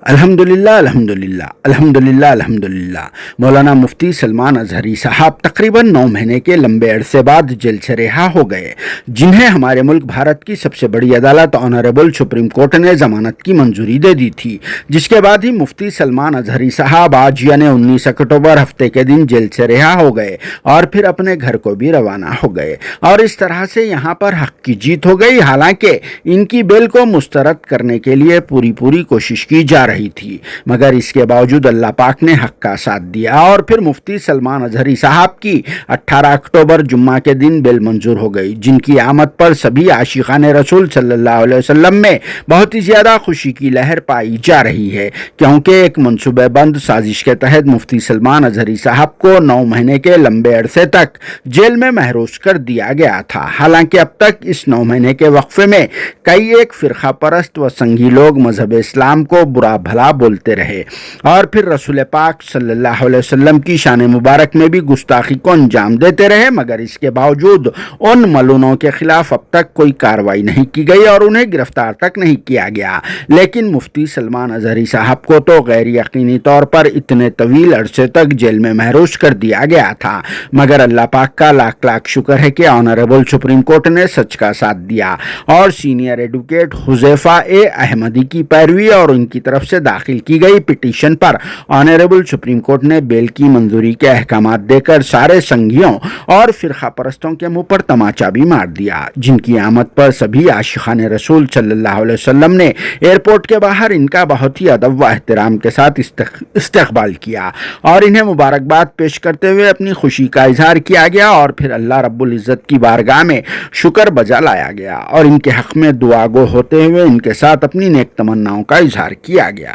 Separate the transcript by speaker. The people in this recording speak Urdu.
Speaker 1: الحمدللہ الحمدللہ الحمدللہ الحمدللہ مولانا مفتی سلمان اظہری صاحب تقریباً 9 مہینے کے لمبے عرصے بعد جیل سے رہا ہو گئے، جنہیں ہمارے ملک بھارت کی سب سے بڑی عدالت آنریبل سپریم کورٹ نے ضمانت کی منظوری دے دی تھی، جس کے بعد ہی مفتی سلمان اظہری صاحب آج یعنی 19 اکتوبر ہفتے کے دن جیل سے رہا ہو گئے اور پھر اپنے گھر کو بھی روانہ ہو گئے، اور اس طرح سے یہاں پر حق کی جیت ہو گئی۔ حالانکہ ان کی بیل کو مسترد کرنے کے لیے پوری کوشش کی جا رہی تھی، مگر اس کے باوجود اللہ پاک نے حق کا ساتھ دیا اور پھر مفتی سلمان اظہری صاحب کی 18 اکتوبر جمعہ کے دن بیل منظور ہو گئی، جن کی آمد پر سبھی عاشقان رسول صلی اللہ علیہ وسلم میں بہت ہی زیادہ خوشی کی لہر پائی جا رہی ہے، کیونکہ ایک منصوبہ بند سازش کے تحت مفتی سلمان اظہری صاحب کو 9 مہینے کے لمبے عرصے تک جیل میں محروس کر دیا گیا تھا۔ حالانکہ اب تک اس 9 مہینے کے وقفے میں کئی ایک فرقہ پرست و سنگھی لوگ مذہب اسلام کو برا بھلا بولتے رہے اور پھر رسول پاک صلی اللہ علیہ وسلم کی شان مبارک میں بھی گستاخی کو انجام دیتے رہے، مگر اس کے باوجود ان ملعونوں کے خلاف اب تک کوئی کارروائی نہیں کی گئی اور انہیں گرفتار تک نہیں کیا گیا۔ لیکن مفتی سلمان اظہری صاحب کو تو غیر یقینی طور پر اتنے طویل عرصے تک جیل میں محروس کر دیا گیا تھا، مگر اللہ پاک کا لاکھ شکر ہے کہ آنریبل سپریم کورٹ نے سچ کا ساتھ دیا اور سینئر ایڈوکیٹ حذیفہ احمدی کی پیروی اور ان کی طرف سے داخل کی گئی پٹیشن پر آنریبل سپریم کورٹ نے بیل کی منظوری کے احکامات دے کر سارے سنگھیوں اور فرقہ پرستوں کے منہ پر تماچا بھی مار دیا، جن کی آمد پر سبھی عاشقان رسول صلی اللہ علیہ وسلم نے ایئرپورٹ کے باہر ان کا بہت ہی ادب و احترام کے ساتھ استقبال کیا اور انہیں مبارکباد پیش کرتے ہوئے اپنی خوشی کا اظہار کیا گیا، اور پھر اللہ رب العزت کی بارگاہ میں شکر بجا لایا گیا اور ان کے حق میں دعا گو ہوتے ہوئے ان کے ساتھ اپنی نیک تمناؤں کا اظہار کیا گیا۔